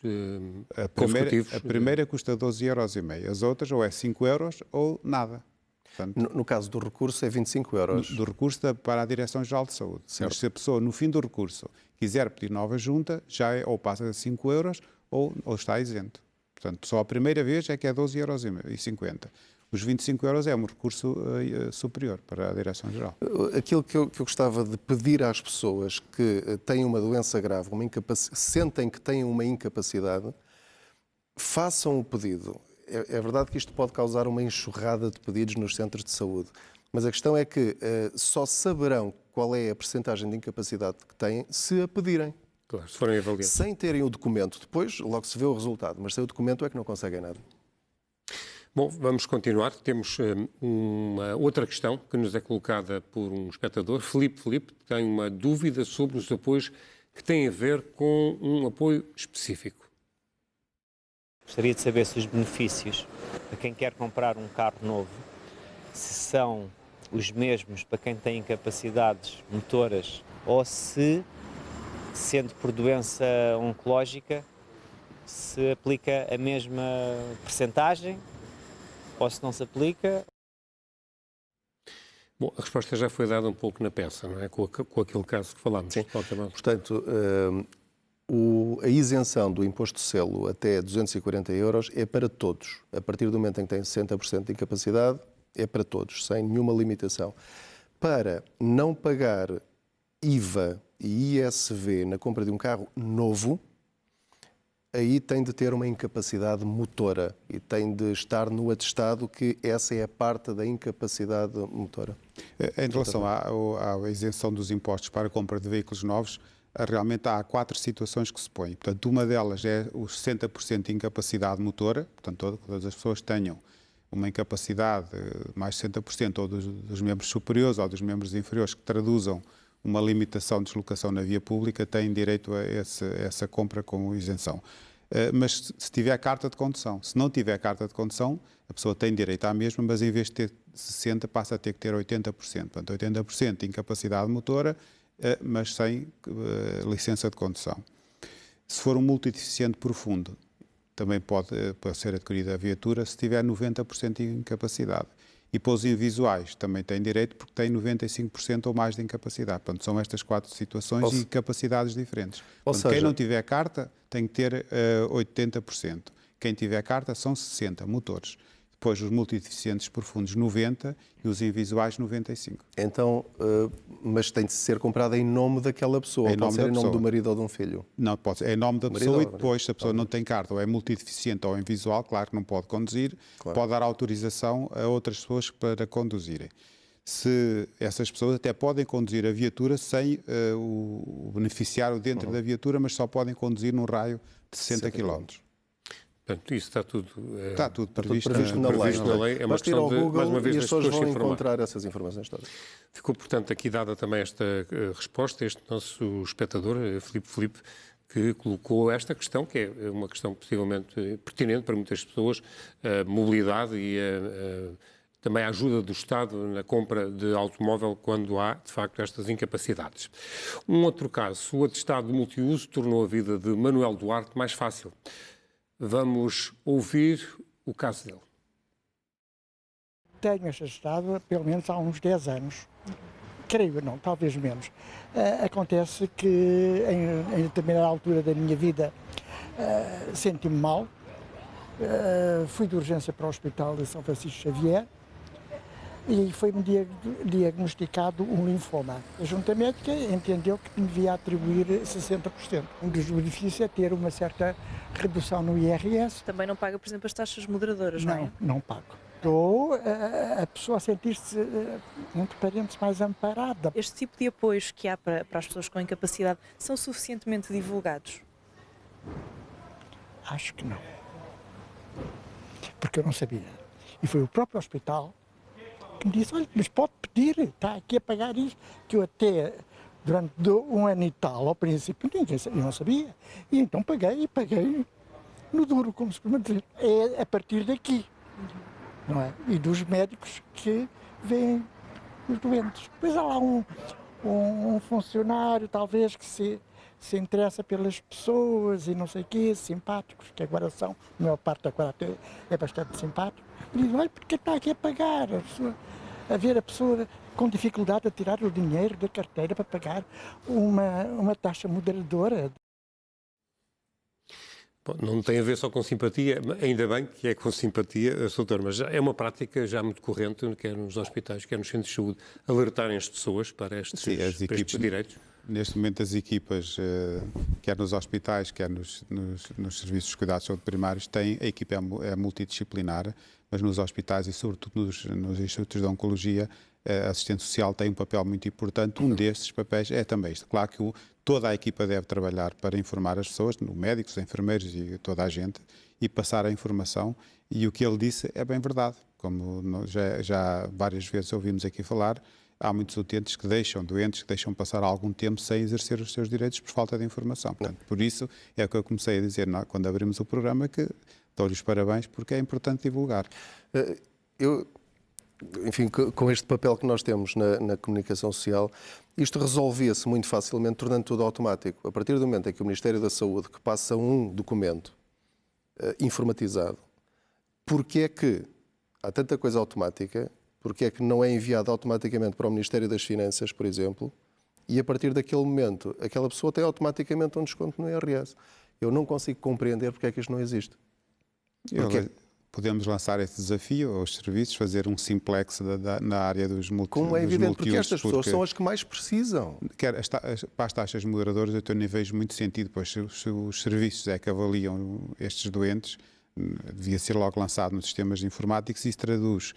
consecutivos? A primeira custa 12,5 €, as outras ou é 5 € ou nada. Portanto, no caso do recurso é 25 €. Do recurso para a Direção-Geral de Saúde. Mas se a pessoa, no fim do recurso, quiser pedir nova junta, já ou passa a 5 € ou está isento. Portanto, só a primeira vez é que é 12,50 €. Os 25 € é um recurso superior para a Direção-Geral. Aquilo que eu gostava de pedir às pessoas que têm uma doença grave, sentem que têm uma incapacidade, façam o pedido. É verdade que isto pode causar uma enxurrada de pedidos nos centros de saúde, mas a questão é que só saberão qual é a percentagem de incapacidade que têm se a pedirem. Claro, se forem avaliados. Sem terem o documento, depois logo se vê o resultado, mas sem o documento é que não conseguem nada. Bom, vamos continuar. Temos uma outra questão que nos é colocada por um espectador. Filipe tem uma dúvida sobre os apoios que têm a ver com um apoio específico. Gostaria de saber se os benefícios para quem quer comprar um carro novo, se são os mesmos para quem tem incapacidades motoras ou se, sendo por doença oncológica, se aplica a mesma percentagem ou se não se aplica. Bom, a resposta já foi dada um pouco na peça, não é? Com aquele caso que falámos. Sim. Portanto, a isenção do imposto de selo até 240 € é para todos. A partir do momento em que tem 60% de incapacidade, é para todos, sem nenhuma limitação. Para não pagar IVA e ISV na compra de um carro novo, aí tem de ter uma incapacidade motora e tem de estar no atestado que essa é a parte da incapacidade motora. Em relação à isenção dos impostos para a compra de veículos novos, realmente há 4 situações que se põem. Portanto, uma delas é os 60% de incapacidade motora, portanto, todas as pessoas tenham uma incapacidade mais 60% ou dos membros superiores ou dos membros inferiores que traduzam uma limitação de deslocação na via pública têm direito a essa compra com isenção. Mas se tiver carta de condução, se não tiver carta de condução, a pessoa tem direito à mesma, mas em vez de ter 60% passa a ter que ter 80%. Portanto, 80% de incapacidade motora, mas sem licença de condução. Se for um multideficiente profundo, também pode ser adquirida a viatura se tiver 90% de incapacidade. E para os invisuais também tem direito porque tem 95% ou mais de incapacidade. Portanto, são estas 4 situações e capacidades diferentes. Portanto, quem não tiver carta tem que ter 80%. Quem tiver carta são 60 motores. Depois os multideficientes profundos 90 e os invisuais 95. Então, mas tem de ser comprada em nome daquela pessoa, ou pode ser em nome do marido ou de um filho? Não, pode ser em nome da pessoa e depois, se a pessoa não tem carta ou é multideficiente ou invisual, claro que não pode conduzir, pode dar autorização a outras pessoas para conduzirem. Se essas pessoas até podem conduzir a viatura sem o beneficiário dentro da viatura, mas só podem conduzir num raio de 60 km. Portanto, isso está tudo previsto na lei. É uma questão de, mais uma vez, e as pessoas vão se encontrar essas informações todas. Ficou, portanto, aqui dada também esta resposta, este nosso espectador, Filipe, que colocou esta questão, que é uma questão possivelmente pertinente para muitas pessoas, a mobilidade e também a ajuda do Estado na compra de automóvel quando há, de facto, estas incapacidades. Um outro caso, o atestado de multiuso tornou a vida de Manuel Duarte mais fácil. Vamos ouvir o caso dele. Tenho este estado pelo menos há uns 10 anos. Creio, não, talvez menos. Acontece que em determinada altura da minha vida senti-me mal. Fui de urgência para o Hospital de São Francisco Xavier e foi-me diagnosticado um linfoma. A Junta Médica entendeu que me devia atribuir 60%. Um dos benefícios é ter uma certa redução no IRS. Também não paga, por exemplo, as taxas moderadoras, não é? Não pago. Estou a pessoa a sentir-se, entre parênteses, mais amparada. Este tipo de apoios que há para as pessoas com incapacidade são suficientemente divulgados? Acho que não. Porque eu não sabia. E foi o próprio hospital que me disse, olha, mas pode pedir, está aqui a pagar isto, que eu até, durante um ano e tal, ao princípio, eu não sabia. E então paguei no duro, como se costuma dizer. É a partir daqui, não é? E dos médicos que veem os doentes. Depois há lá um funcionário, talvez, que se interessa pelas pessoas e não sei o quê, simpáticos, que agora são, a maior parte agora é bastante simpático, e diz, olha, porque está aqui a pagar, a ver a pessoa com dificuldade a tirar o dinheiro da carteira para pagar uma taxa moderadora. Bom, não tem a ver só com simpatia, ainda bem que é com simpatia, doutor, mas é uma prática já muito corrente, quer nos hospitais, quer nos centros de saúde, alertarem as pessoas para estes direitos. Neste momento as equipas, quer nos hospitais, quer nos serviços de cuidados de saúde primários, a equipa é multidisciplinar, mas nos hospitais e sobretudo nos institutos de oncologia, a assistente social tem um papel muito importante. Um destes papéis é também isto. Claro que toda a equipa deve trabalhar para informar as pessoas, médicos, enfermeiros e toda a gente, e passar a informação. E o que ele disse é bem verdade. Como já várias vezes ouvimos aqui falar, há muitos utentes que deixam passar algum tempo sem exercer os seus direitos por falta de informação. Portanto, por isso é o que eu comecei a dizer quando abrimos o programa, que dou-lhe os parabéns porque é importante divulgar. Enfim, com este papel que nós temos na comunicação social, isto resolvia-se muito facilmente, tornando tudo automático. A partir do momento em que o Ministério da Saúde que passa um documento informatizado, porque é que há tanta coisa automática, porque é que não é enviado automaticamente para o Ministério das Finanças, por exemplo, e a partir daquele momento aquela pessoa tem automaticamente um desconto no IRS. Eu não consigo compreender porque é que isto não existe. Podemos lançar esse desafio aos serviços, fazer um simplex na área dos multiusos. Como é evidente, porque estas pessoas são as que mais precisam. Para as taxas moderadoras eu nem vejo muito sentido, pois se os serviços é que avaliam estes doentes, devia ser logo lançado nos sistemas informáticos e isso traduz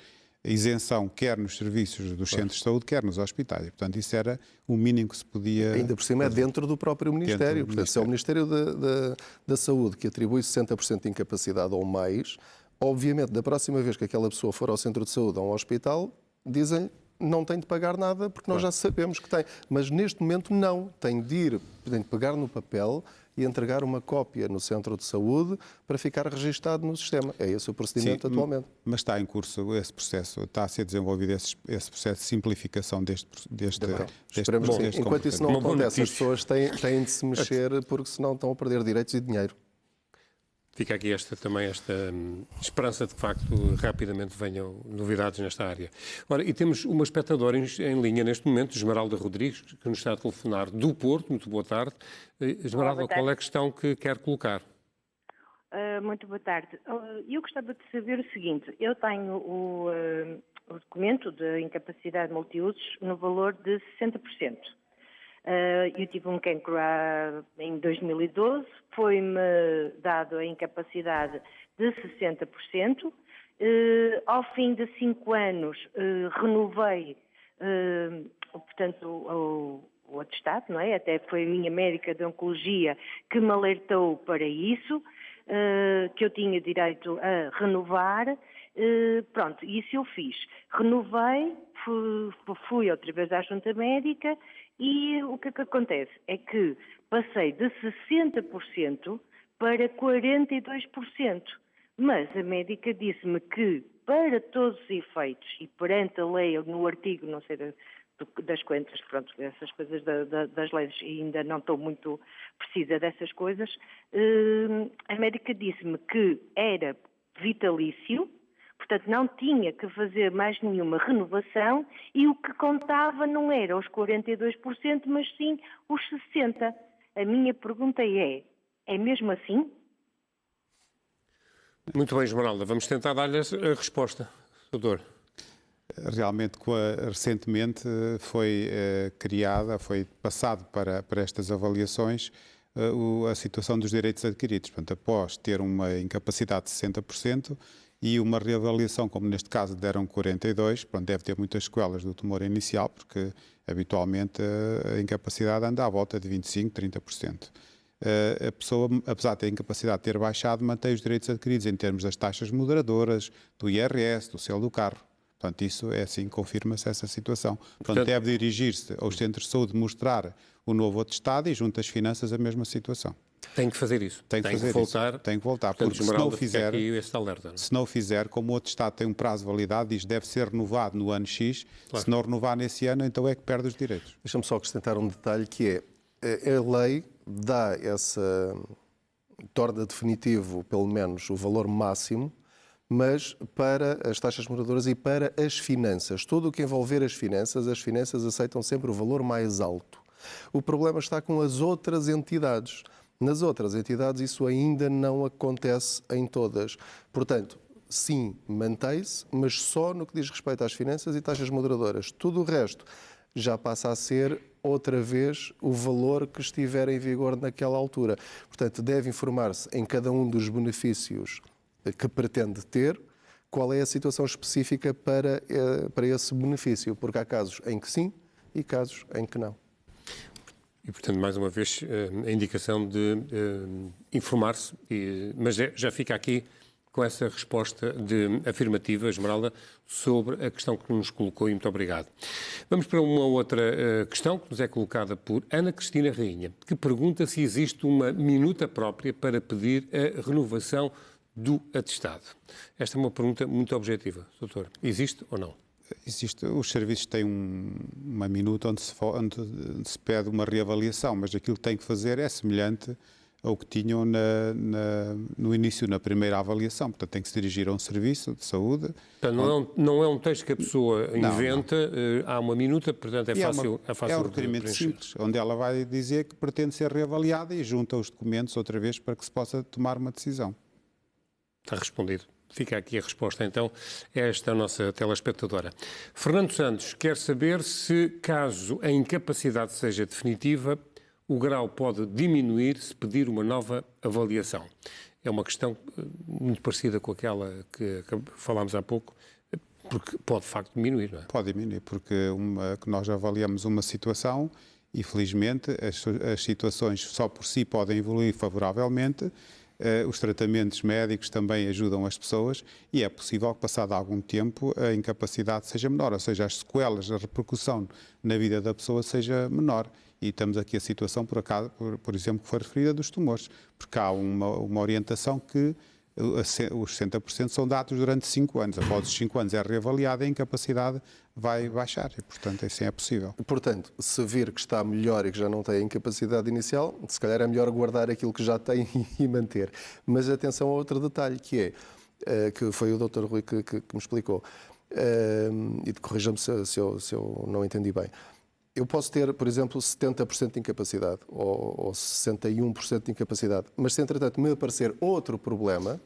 a isenção quer nos serviços dos centros de saúde, quer nos hospitais. Portanto, isso era o mínimo que se podia... Ainda por cima é dentro do próprio Ministério. Portanto, se é o Ministério da Saúde que atribui 60% de incapacidade ou mais, obviamente, da próxima vez que aquela pessoa for ao centro de saúde ou a um hospital, dizem não tem de pagar nada porque nós já sabemos que tem. Mas neste momento não. Tem de pegar no papel e entregar uma cópia no centro de saúde para ficar registado no sistema. É esse o procedimento atualmente. Mas está em curso esse processo, está a ser desenvolvido esse processo de simplificação deste processo. Enquanto isso não acontece, as pessoas têm de se mexer porque senão estão a perder direitos e dinheiro. Fica aqui esta esperança de que, facto, rapidamente venham novidades nesta área. Ora, e temos uma espectadora em linha neste momento, Esmeralda Rodrigues, que nos está a telefonar do Porto. Muito boa tarde. Esmeralda, qual é a questão que quer colocar? Muito boa tarde. Eu gostava de saber o seguinte. Eu tenho o documento de incapacidade multiusos no valor de 60%. Eu tive um cancro em 2012, foi-me dado a incapacidade de 60%. Ao fim de 5 anos, renovei, portanto, o atestado, não é? Até foi a minha médica de oncologia que me alertou para isso, que eu tinha direito a renovar. Pronto, isso eu fiz. Renovei, fui outra vez à junta médica. E o que acontece é que passei de 60% para 42%, mas a médica disse-me que, para todos os efeitos, e perante a lei, no artigo, não sei das quantas, pronto, essas coisas das leis, ainda não estou muito precisa dessas coisas, a médica disse-me que era vitalício, portanto, não tinha que fazer mais nenhuma renovação e o que contava não era os 42%, mas sim os 60%. A minha pergunta é mesmo assim? Muito bem, Esmeralda. Vamos tentar dar-lhe a resposta, doutor. Realmente, recentemente foi foi passado para estas avaliações a situação dos direitos adquiridos. Portanto, após ter uma incapacidade de 60%, e uma reavaliação, como neste caso deram 42%, pronto, deve ter muitas sequelas do tumor inicial, porque habitualmente a incapacidade anda à volta de 25%, 30%. A pessoa, apesar de ter a incapacidade de ter baixado, mantém os direitos adquiridos em termos das taxas moderadoras, do IRS, do selo do carro. Portanto, isso é assim, confirma-se essa situação. Portanto, deve dirigir-se aos centros de saúde, mostrar o novo atestado e junto às finanças a mesma situação. Tem que fazer isso. Tem que voltar. Tem que voltar. Portanto, porque se não fizer, como o atestado tem um prazo de validade, diz deve ser renovado no ano X, se não renovar nesse ano, então é que perde os direitos. Deixa-me só acrescentar um detalhe que é, a lei dá torna definitivo, pelo menos, o valor máximo, mas para as taxas moderadoras e para as finanças. Tudo o que envolver as finanças aceitam sempre o valor mais alto. O problema está com as outras entidades. Nas outras entidades isso ainda não acontece em todas. Portanto, sim, mantém-se, mas só no que diz respeito às finanças e taxas moderadoras. Tudo o resto já passa a ser outra vez o valor que estiver em vigor naquela altura. Portanto, deve informar-se em cada um dos benefícios que pretende ter, qual é a situação específica para esse benefício, porque há casos em que sim e casos em que não. E, portanto, mais uma vez, a indicação de informar-se, mas já fica aqui com essa resposta afirmativa, Esmeralda, sobre a questão que nos colocou, e muito obrigado. Vamos para uma outra questão que nos é colocada por Ana Cristina Rainha, que pergunta se existe uma minuta própria para pedir a renovação do atestado. Esta é uma pergunta muito objetiva, doutor. Existe ou não? Existe. Os serviços têm uma minuta onde se pede uma reavaliação, mas aquilo que tem que fazer é semelhante ao que tinham no início, na primeira avaliação. Portanto, tem que se dirigir a um serviço de saúde. Portanto, não é um texto que a pessoa inventa, há uma minuta, portanto é fácil. É um requerimento simples, onde ela vai dizer que pretende ser reavaliada e junta os documentos outra vez para que se possa tomar uma decisão. Está respondido. Fica aqui a resposta, então, a esta nossa telespectadora. Fernando Santos quer saber se, caso a incapacidade seja definitiva, o grau pode diminuir se pedir uma nova avaliação. É uma questão muito parecida com aquela que falámos há pouco, porque pode, de facto, diminuir, não é? Pode diminuir, porque nós avaliamos uma situação e, felizmente, as situações só por si podem evoluir favoravelmente. Os tratamentos médicos também ajudam as pessoas e é possível que, passado algum tempo, a incapacidade seja menor, ou seja, as sequelas, a repercussão na vida da pessoa seja menor. E estamos aqui a situação, por exemplo, que foi referida dos tumores, porque há uma orientação que os 60% são dados durante 5 anos. Após os 5 anos é reavaliada e a incapacidade vai baixar e, portanto, assim é possível. Portanto, se vir que está melhor e que já não tem a incapacidade inicial, se calhar é melhor guardar aquilo que já tem e manter. Mas atenção a outro detalhe, que foi o Dr. Rui que me explicou, e corrija-me se eu não entendi bem. Eu posso ter, por exemplo, 70% de incapacidade ou 61% de incapacidade, mas se entretanto me aparecer outro problema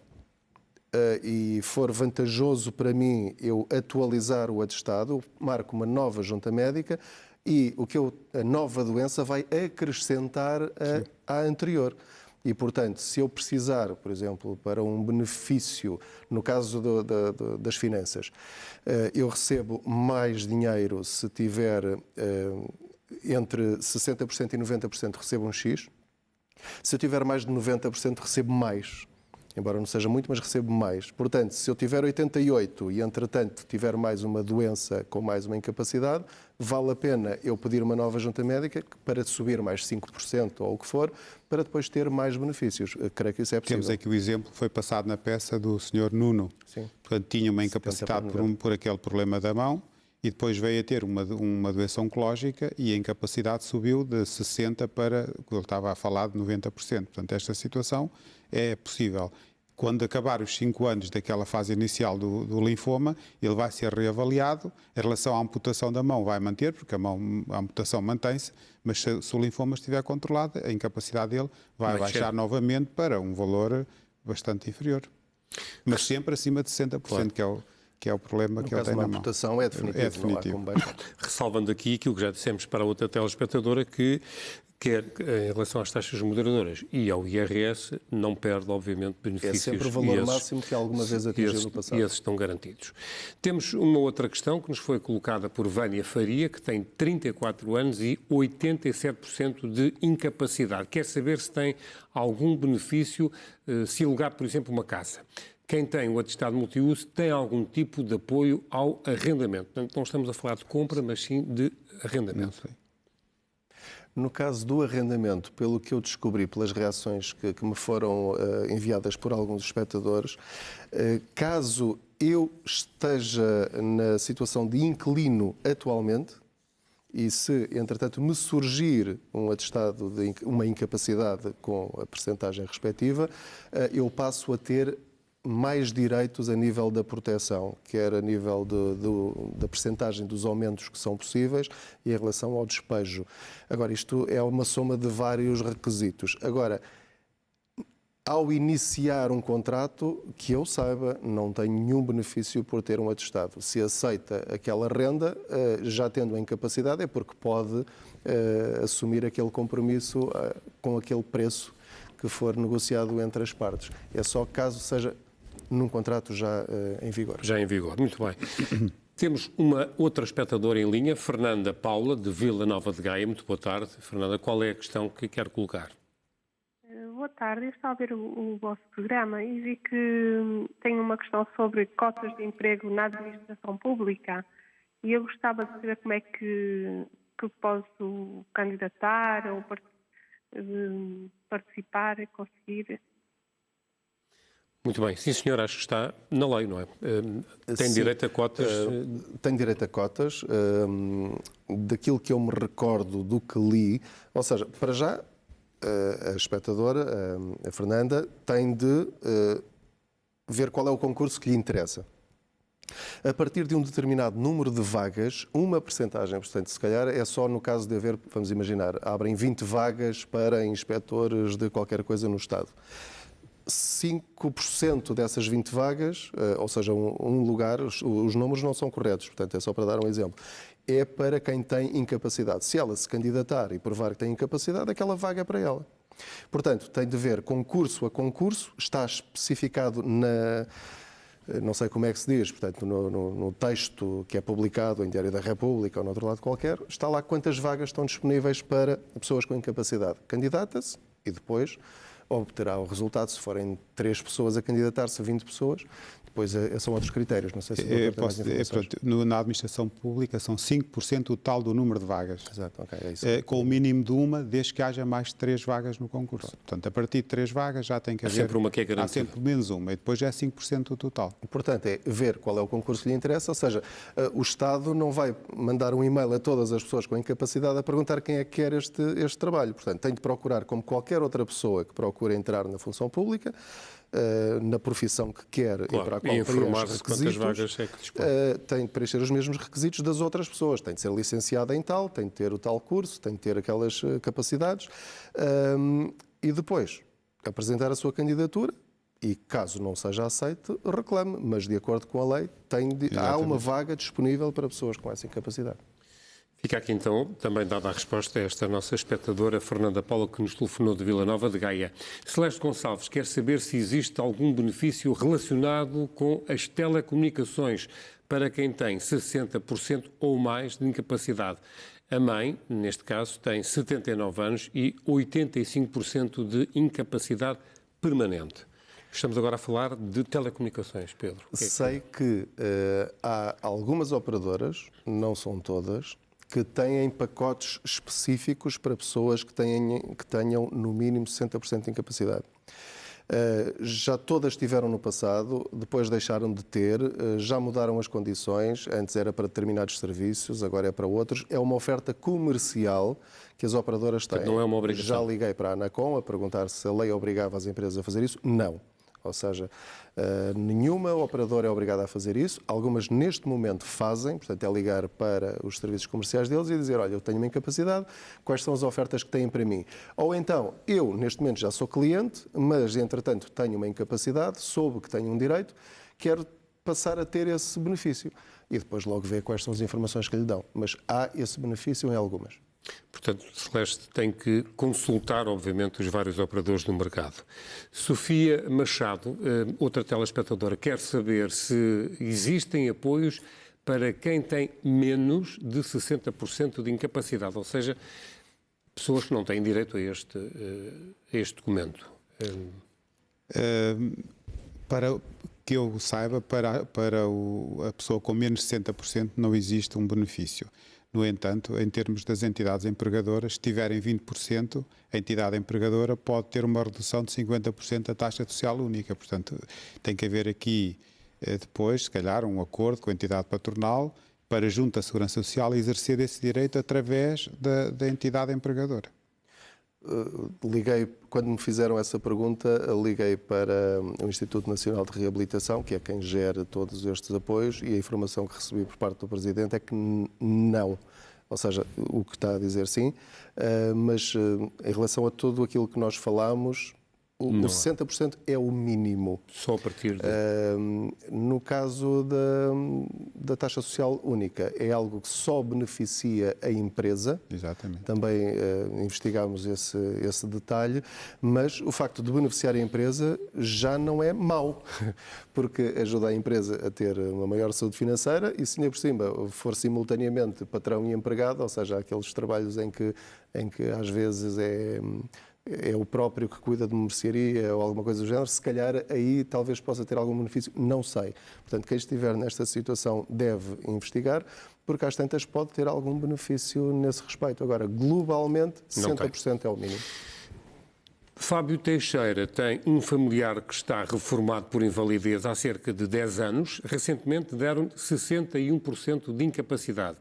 e for vantajoso para mim eu atualizar o atestado, eu marco uma nova junta médica e a nova doença vai acrescentar à anterior. E, portanto, se eu precisar, por exemplo, para um benefício, no caso das finanças, eu recebo mais dinheiro se tiver entre 60% e 90% recebo um X. Se eu tiver mais de 90% recebo mais. Embora não seja muito, mas recebo mais. Portanto, se eu tiver 88 e, entretanto, tiver mais uma doença com mais uma incapacidade, vale a pena eu pedir uma nova junta médica para subir mais 5% ou o que for, para depois ter mais benefícios. Eu creio que isso é possível. Temos aqui o exemplo que foi passado na peça do Sr. Nuno. Sim. Portanto, tinha uma incapacidade por aquele problema da mão e depois veio a ter uma doença oncológica e a incapacidade subiu de 60% para, ele estava a falar, de 90%. Portanto, esta situação é possível. Quando acabar os 5 anos daquela fase inicial do linfoma, ele vai ser reavaliado. Em relação à amputação da mão, vai manter, porque a amputação mantém-se, mas se o linfoma estiver controlado, a incapacidade dele vai baixar novamente para um valor bastante inferior. Mas sempre acima de 60%, claro. que é o problema que ele tem na mão. A amputação é definitivo. Ressalvando aqui aquilo que já dissemos para a outra telespectadora, que quer em relação às taxas moderadoras e ao IRS, não perde, obviamente, benefícios. É sempre o valor máximo que alguma vez atingiu no passado. E esses estão garantidos. Temos uma outra questão que nos foi colocada por Vânia Faria, que tem 34 anos e 87% de incapacidade. Quer saber se tem algum benefício se alugar, por exemplo, uma casa. Quem tem o atestado multiuso tem algum tipo de apoio ao arrendamento. Portanto, não estamos a falar de compra, mas sim de arrendamento. No caso do arrendamento, pelo que eu descobri, pelas reações que me foram enviadas por alguns espectadores, caso eu esteja na situação de inquilino atualmente e se, entretanto, me surgir um atestado de uma incapacidade com a percentagem respectiva, eu passo a ter mais direitos a nível da proteção, quer a nível da percentagem dos aumentos que são possíveis e em relação ao despejo. Agora, isto é uma soma de vários requisitos. Agora, ao iniciar um contrato, que eu saiba, não tem nenhum benefício por ter um atestado. Se aceita aquela renda, já tendo a incapacidade, é porque pode assumir aquele compromisso com aquele preço que for negociado entre as partes. É só caso seja num contrato já em vigor. Já em vigor, muito bem. Temos uma outra espectadora em linha, Fernanda Paula, de Vila Nova de Gaia. Muito boa tarde. Fernanda, qual é a questão que quer colocar? Boa tarde, eu estava a ver o vosso programa e vi que tem uma questão sobre cotas de emprego na administração pública e eu gostava de saber como é que posso candidatar ou participar, conseguir. Muito bem, sim senhor, acho que está na lei, não é? Tem direito a cotas? Tem direito a cotas. Daquilo que eu me recordo do que li, ou seja, para já, a espectadora, a Fernanda, tem de ver qual é o concurso que lhe interessa. A partir de um determinado número de vagas, uma percentagem, portanto, se calhar é só no caso de haver, vamos imaginar, abrem 20 vagas para inspectores de qualquer coisa no Estado. 5% dessas 20 vagas, ou seja, um lugar, os números não são corretos, portanto, é só para dar um exemplo, é para quem tem incapacidade. Se ela se candidatar e provar que tem incapacidade, aquela vaga é para ela. Portanto, tem de ver concurso a concurso, está especificado não sei como é que se diz, portanto, no texto que é publicado em Diário da República ou no outro lado qualquer, está lá quantas vagas estão disponíveis para pessoas com incapacidade. Candidata-se e depois obterá o resultado, se forem 3 pessoas a candidatar-se a 20 pessoas, depois são outros critérios, não sei se na administração pública são 5% total do número de vagas. Exato, ok, é isso. Com o mínimo de uma, desde que haja mais de 3 vagas no concurso. Portanto, a partir de 3 vagas já tem que haver... sempre uma que é garantida. Há sempre menos uma, e depois já é 5% do total. Portanto, é ver qual é o concurso que lhe interessa, ou seja, o Estado não vai mandar um e-mail a todas as pessoas com incapacidade a perguntar quem é que quer este trabalho. Portanto, tem de procurar, como qualquer outra pessoa que procura entrar na função pública, na profissão que quer, claro, e para a qual informar-se quantas vagas é que dispõe. Tem de preencher os mesmos requisitos das outras pessoas. Tem de ser licenciada em tal, tem de ter o tal curso, tem de ter aquelas capacidades e depois apresentar a sua candidatura e, caso não seja aceite, reclame, mas de acordo com a lei há uma vaga disponível para pessoas com essa incapacidade. Fica aqui então também dada a resposta a esta nossa espectadora Fernanda Paula, que nos telefonou de Vila Nova de Gaia. Celeste Gonçalves quer saber se existe algum benefício relacionado com as telecomunicações para quem tem 60% ou mais de incapacidade. A mãe, neste caso, tem 79 anos e 85% de incapacidade permanente. Estamos agora a falar de telecomunicações, Pedro. Sei que há algumas operadoras, não são todas, que têm pacotes específicos para pessoas que tenham no mínimo 60% de incapacidade. Já todas tiveram no passado, depois deixaram de ter, já mudaram as condições, antes era para determinados serviços, agora é para outros. É uma oferta comercial que as operadoras têm. Não é uma obrigação. Já liguei para a ANACOM a perguntar se a lei obrigava as empresas a fazer isso. Não. Ou seja, nenhuma operadora é obrigada a fazer isso. Algumas, neste momento, fazem. Portanto, é ligar para os serviços comerciais deles e dizer, olha, eu tenho uma incapacidade, quais são as ofertas que têm para mim? Ou então, eu, neste momento, já sou cliente, mas, entretanto, tenho uma incapacidade, soube que tenho um direito, quero passar a ter esse benefício. E depois logo ver quais são as informações que lhe dão. Mas há esse benefício em algumas. Portanto, Celeste tem que consultar, obviamente, os vários operadores do mercado. Sofia Machado, outra telespectadora, quer saber se existem apoios para quem tem menos de 60% de incapacidade, ou seja, pessoas que não têm direito a este documento. Para que eu saiba, para a pessoa com menos de 60% não existe um benefício. No entanto, em termos das entidades empregadoras, se tiverem 20%, a entidade empregadora pode ter uma redução de 50% da taxa social única. Portanto, tem que haver aqui, depois, se calhar, um acordo com a entidade patronal para, junto à Segurança Social, exercer esse direito através da entidade empregadora. liguei, quando me fizeram essa pergunta, liguei para o Instituto Nacional de Reabilitação, que é quem gera todos estes apoios, e a informação que recebi por parte do Presidente é que não. Ou seja, o que está a dizer sim, mas em relação a tudo aquilo que nós falamos, o 60% é o mínimo. Só a partir de... No caso da taxa social única, é algo que só beneficia a empresa. Exatamente. Também investigámos esse detalhe, mas o facto de beneficiar a empresa já não é mau, porque ajuda a empresa a ter uma maior saúde financeira e, se ainda por cima for simultaneamente patrão e empregado, ou seja, aqueles trabalhos em que às vezes é o próprio que cuida de uma mercearia ou alguma coisa do género, se calhar aí talvez possa ter algum benefício, não sei. Portanto, quem estiver nesta situação deve investigar, porque às tantas pode ter algum benefício nesse respeito. Agora, globalmente, 60% é o mínimo. Fábio Teixeira tem um familiar que está reformado por invalidez há cerca de 10 anos. Recentemente deram 61% de incapacidade.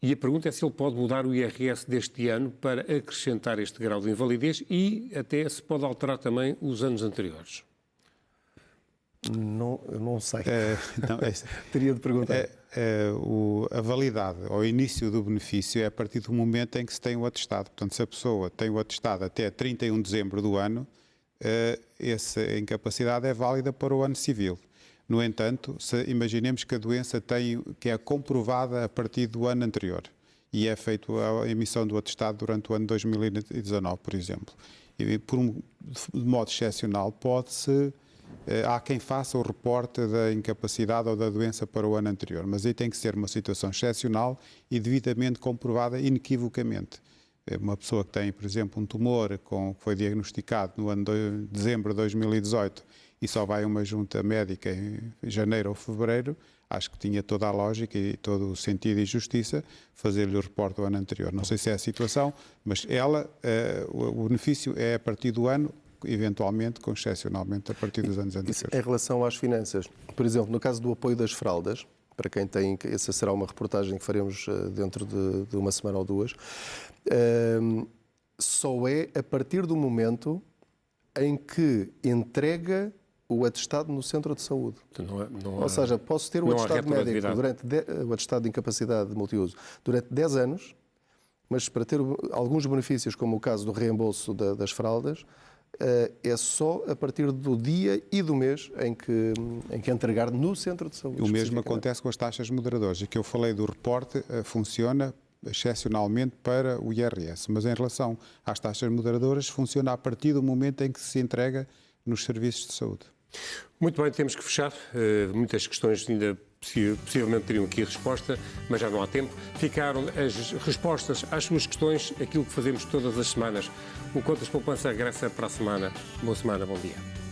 E a pergunta é se ele pode mudar o IRS deste ano para acrescentar este grau de invalidez e até se pode alterar também os anos anteriores. Não sei. Teria de perguntar. A validade ou o início do benefício é a partir do momento em que se tem o atestado. Portanto, se a pessoa tem o atestado até 31 de dezembro do ano, essa incapacidade é válida para o ano civil. No entanto, imaginemos que a doença que é comprovada a partir do ano anterior e é feita a emissão do atestado durante o ano 2019, por exemplo. E de modo excepcional, há quem faça o reporte da incapacidade ou da doença para o ano anterior, mas aí tem que ser uma situação excepcional e devidamente comprovada inequivocamente. Uma pessoa que tem, por exemplo, um tumor que foi diagnosticado no ano de dezembro de 2018 e só vai a uma junta médica em janeiro ou fevereiro, acho que tinha toda a lógica e todo o sentido e justiça fazer-lhe o reporte do ano anterior. Não sei se é a situação, mas o benefício é a partir do ano, eventualmente, excepcionalmente, a partir dos anos anteriores. Em relação às finanças, por exemplo, no caso do apoio das fraldas, para quem tem, essa será uma reportagem que faremos dentro de uma semana ou duas, só é a partir do momento em que entrega o atestado no centro de saúde. Ou seja, posso ter o atestado médico, o atestado de incapacidade de multiuso, durante 10 anos, mas para ter alguns benefícios, como o caso do reembolso das fraldas, é só a partir do dia e do mês em que entregar no centro de saúde. O mesmo acontece com as taxas moderadoras. E que eu falei do reporte funciona excepcionalmente para o IRS, mas em relação às taxas moderadoras funciona a partir do momento em que se entrega nos serviços de saúde. Muito bem, temos que fechar. Muitas questões ainda possivelmente teriam aqui resposta, mas já não há tempo. Ficaram as respostas às suas questões, aquilo que fazemos todas as semanas. O Contas Poupança regressa para a semana. Boa semana, bom dia.